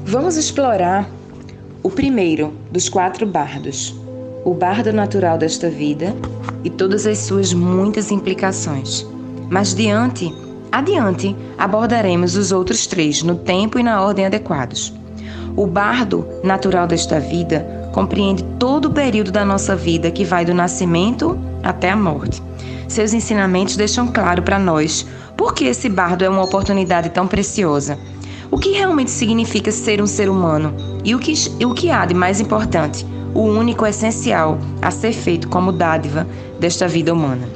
Vamos explorar o primeiro dos 4 bardos, o bardo natural desta vida e todas as suas muitas implicações. Mas adiante, abordaremos os outros 3 no tempo e na ordem adequados. O bardo natural desta vida compreende todo o período da nossa vida que vai do nascimento até a morte. Seus ensinamentos deixam claro para nós por que esse bardo é uma oportunidade tão preciosa. O que realmente significa ser um ser humano e o que há de mais importante, o único essencial a ser feito como dádiva desta vida humana.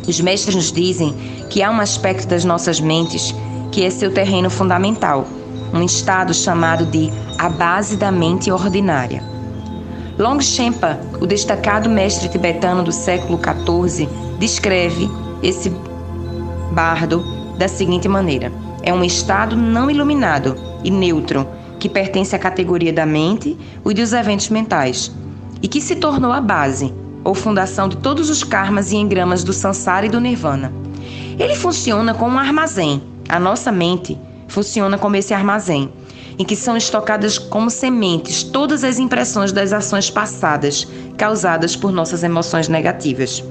Os mestres nos dizem que há um aspecto das nossas mentes que é seu terreno fundamental, um estado chamado de a base da mente ordinária. Longchenpa, o destacado mestre tibetano do século XIV, descreve esse bardo da seguinte maneira: é um estado não iluminado e neutro que pertence à categoria da mente e dos eventos mentais e que se tornou a base ou fundação de todos os karmas e engramas do Sansara e do Nirvana. Ele funciona como um armazém. A nossa mente funciona como esse armazém, em que são estocadas como sementes todas as impressões das ações passadas causadas por nossas emoções negativas.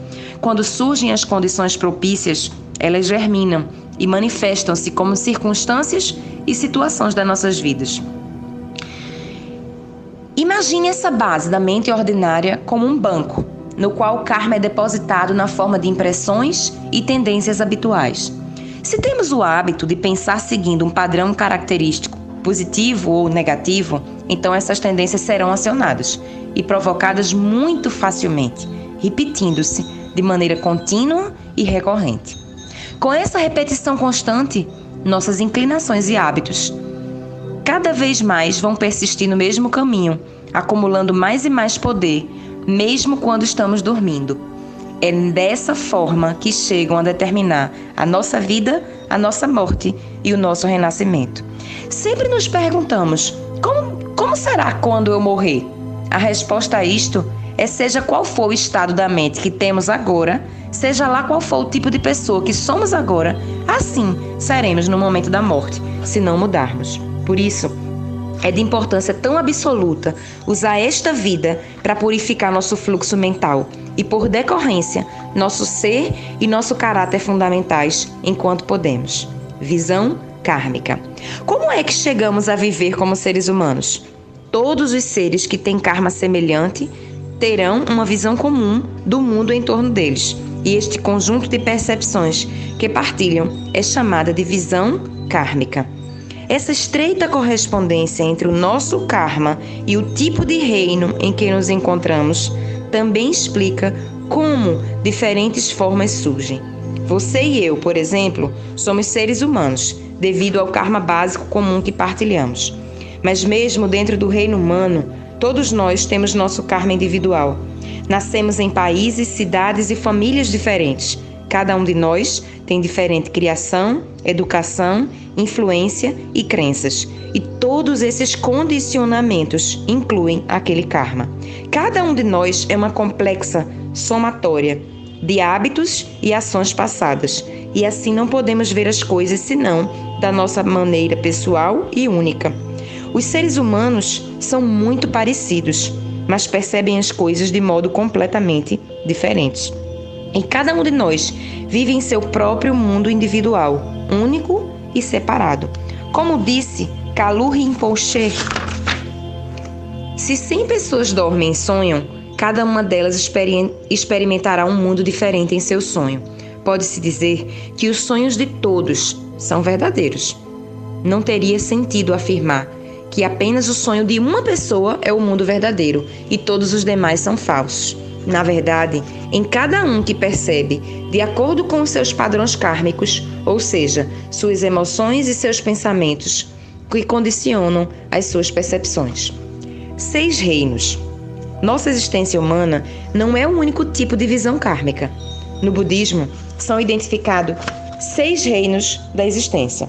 Quando surgem as condições propícias, elas germinam e manifestam-se como circunstâncias e situações das nossas vidas. Imagine essa base da mente ordinária como um banco, no qual o karma é depositado na forma de impressões e tendências habituais. Se temos o hábito de pensar seguindo um padrão característico, positivo ou negativo, então essas tendências serão acionadas e provocadas muito facilmente, repetindo-se de maneira contínua e recorrente. Com essa repetição constante, nossas inclinações e hábitos cada vez mais vão persistir no mesmo caminho, acumulando mais e mais poder, mesmo quando estamos dormindo. É dessa forma que chegam a determinar a nossa vida, a nossa morte e o nosso renascimento. Sempre nos perguntamos, como será quando eu morrer? A resposta a isto é: seja qual for o estado da mente que temos agora, seja lá qual for o tipo de pessoa que somos agora, assim seremos no momento da morte, se não mudarmos. Por isso, é de importância tão absoluta usar esta vida para purificar nosso fluxo mental e, por decorrência, nosso ser e nosso caráter fundamentais enquanto podemos. Visão kármica. Como é que chegamos a viver como seres humanos? Todos os seres que têm karma semelhante terão uma visão comum do mundo em torno deles, e este conjunto de percepções que partilham é chamada de visão kármica. Essa estreita correspondência entre o nosso karma e o tipo de reino em que nos encontramos também explica como diferentes formas surgem. Você e eu, por exemplo, somos seres humanos, devido ao karma básico comum que partilhamos. Mas mesmo dentro do reino humano, todos nós temos nosso karma individual. Nascemos em países, cidades e famílias diferentes. Cada um de nós tem diferente criação, educação, influência e crenças. E todos esses condicionamentos incluem aquele karma. Cada um de nós é uma complexa somatória de hábitos e ações passadas. E assim não podemos ver as coisas senão da nossa maneira pessoal e única. Os seres humanos são muito parecidos, mas percebem as coisas de modo completamente diferente. E cada um de nós vive em seu próprio mundo individual, único e separado. Como disse Kalu Rinpoche, se 100 pessoas dormem e sonham, cada uma delas experimentará um mundo diferente em seu sonho. Pode-se dizer que os sonhos de todos são verdadeiros. Não teria sentido afirmar que apenas o sonho de uma pessoa é o mundo verdadeiro e todos os demais são falsos. Na verdade, em cada um que percebe, de acordo com os seus padrões kármicos, ou seja, suas emoções e seus pensamentos, que condicionam as suas percepções. 6 reinos. Nossa existência humana não é o único tipo de visão kármica. No budismo, são identificados 6 reinos da existência: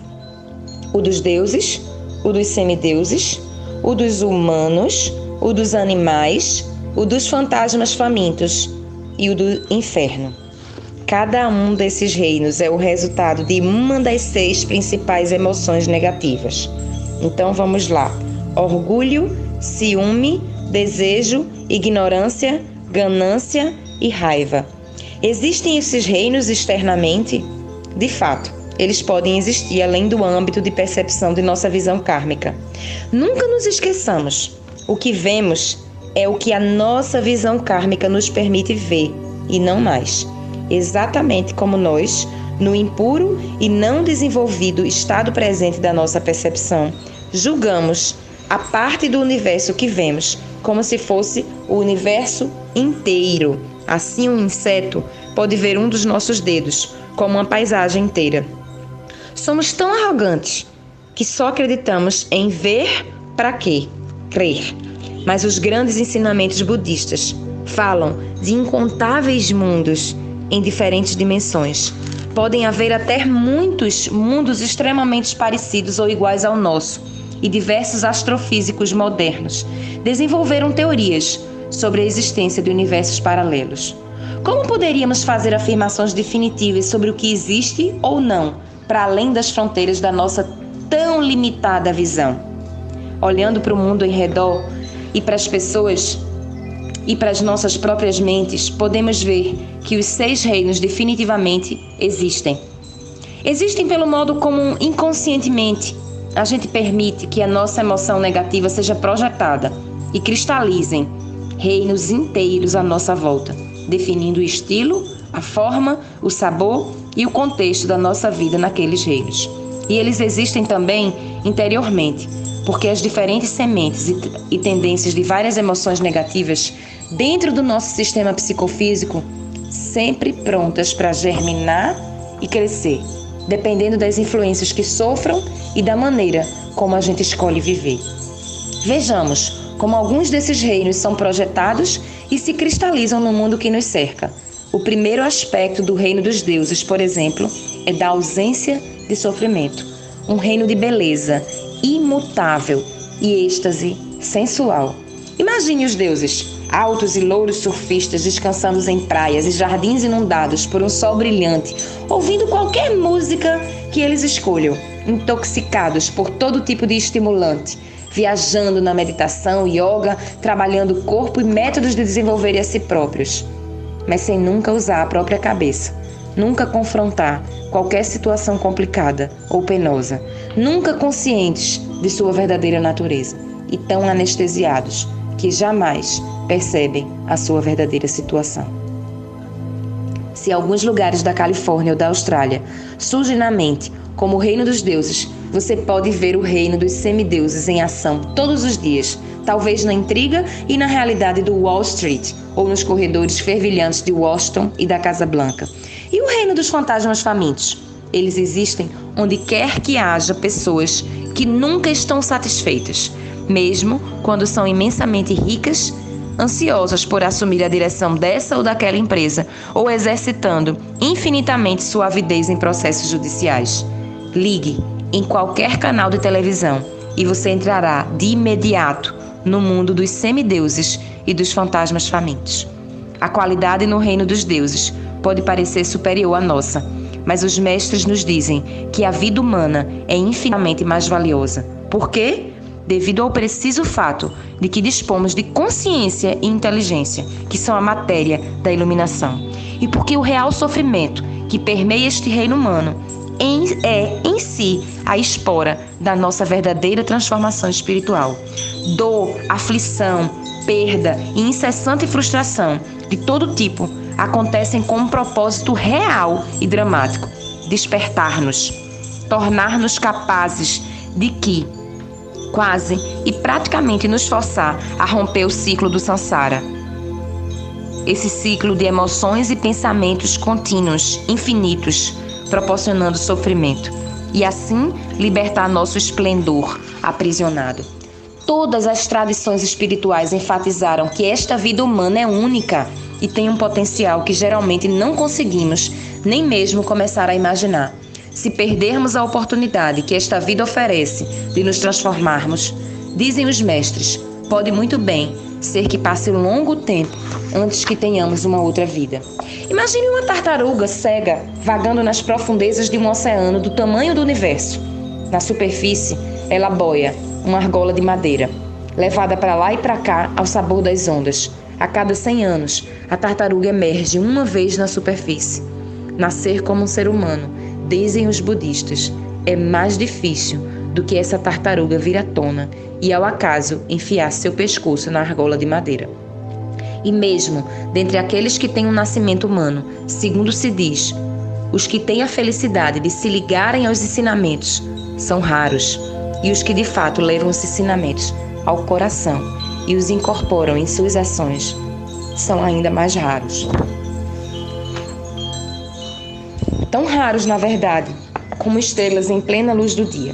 o dos deuses, o dos semideuses, o dos humanos, o dos animais, o dos fantasmas famintos e o do inferno. Cada um desses reinos é o resultado de uma das 6 principais emoções negativas. Então vamos lá. orgulho, ciúme, desejo, ignorância, ganância e raiva. Existem esses reinos externamente? De fato, eles podem existir além do âmbito de percepção de nossa visão kármica. Nunca nos esqueçamos, o que vemos é o que a nossa visão kármica nos permite ver, e não mais. Exatamente como nós, no impuro e não desenvolvido estado presente da nossa percepção, julgamos a parte do universo que vemos como se fosse o universo inteiro. Assim, um inseto pode ver um dos nossos dedos como uma paisagem inteira. Somos tão arrogantes que só acreditamos em ver para quê? Crer. Mas os grandes ensinamentos budistas falam de incontáveis mundos em diferentes dimensões. Podem haver até muitos mundos extremamente parecidos ou iguais ao nosso, e diversos astrofísicos modernos desenvolveram teorias sobre a existência de universos paralelos. Como poderíamos fazer afirmações definitivas sobre o que existe ou não, para além das fronteiras da nossa tão limitada visão? Olhando para o mundo em redor e para as pessoas e para as nossas próprias mentes, podemos ver que os 6 reinos definitivamente existem. Existem pelo modo como inconscientemente a gente permite que a nossa emoção negativa seja projetada e cristalizem reinos inteiros à nossa volta, definindo o estilo, a forma, o sabor e o contexto da nossa vida naqueles reinos. E eles existem também interiormente, porque as diferentes sementes e tendências de várias emoções negativas dentro do nosso sistema psicofísico, sempre prontas para germinar e crescer, dependendo das influências que sofram e da maneira como a gente escolhe viver. Vejamos como alguns desses reinos são projetados e se cristalizam no mundo que nos cerca. O primeiro aspecto do reino dos deuses, por exemplo, é da ausência de sofrimento. Um reino de beleza imutável e êxtase sensual. Imagine os deuses, altos e louros surfistas descansando em praias e jardins inundados por um sol brilhante, ouvindo qualquer música que eles escolham, intoxicados por todo tipo de estimulante, viajando na meditação, yoga, trabalhando o corpo e métodos de desenvolver a si próprios, mas sem nunca usar a própria cabeça, nunca confrontar qualquer situação complicada ou penosa, nunca conscientes de sua verdadeira natureza e tão anestesiados que jamais percebem a sua verdadeira situação. Se alguns lugares da Califórnia ou da Austrália surgem na mente como o reino dos deuses, você pode ver o reino dos semideuses em ação todos os dias, talvez na intriga e na realidade do Wall Street ou nos corredores fervilhantes de Washington e da Casa Branca. E o reino dos fantasmas famintos? Eles existem onde quer que haja pessoas que nunca estão satisfeitas, mesmo quando são imensamente ricas, ansiosas por assumir a direção dessa ou daquela empresa ou exercitando infinitamente sua avidez em processos judiciais. Ligue em qualquer canal de televisão e você entrará de imediato no mundo dos semideuses e dos fantasmas famintos. A qualidade no reino dos deuses pode parecer superior à nossa, mas os mestres nos dizem que a vida humana é infinitamente mais valiosa. Por quê? Devido ao preciso fato de que dispomos de consciência e inteligência, que são a matéria da iluminação. E porque o real sofrimento que permeia este reino humano é em si a espora da nossa verdadeira transformação espiritual. Dor, aflição, perda e incessante frustração de todo tipo acontecem com um propósito real e dramático: despertar-nos, tornar-nos capazes de que, quase e praticamente nos forçar a romper o ciclo do samsara. Esse ciclo de emoções e pensamentos contínuos, infinitos, proporcionando sofrimento, e assim libertar nosso esplendor aprisionado. Todas as tradições espirituais enfatizaram que esta vida humana é única e tem um potencial que geralmente não conseguimos nem mesmo começar a imaginar. Se perdermos a oportunidade que esta vida oferece de nos transformarmos, dizem os mestres, pode muito bem ser que passe um longo tempo antes que tenhamos uma outra vida. Imagine uma tartaruga cega vagando nas profundezas de um oceano do tamanho do universo. Na superfície, ela boia, uma argola de madeira, levada para lá e para cá ao sabor das ondas. A cada 100 anos, a tartaruga emerge uma vez na superfície. Nascer como um ser humano, dizem os budistas, é mais difícil do que essa tartaruga vir à tona e, ao acaso, enfiar seu pescoço na argola de madeira. E mesmo dentre aqueles que têm um nascimento humano, segundo se diz, os que têm a felicidade de se ligarem aos ensinamentos são raros, e os que de fato levam os ensinamentos ao coração e os incorporam em suas ações são ainda mais raros. Tão raros, na verdade, como estrelas em plena luz do dia.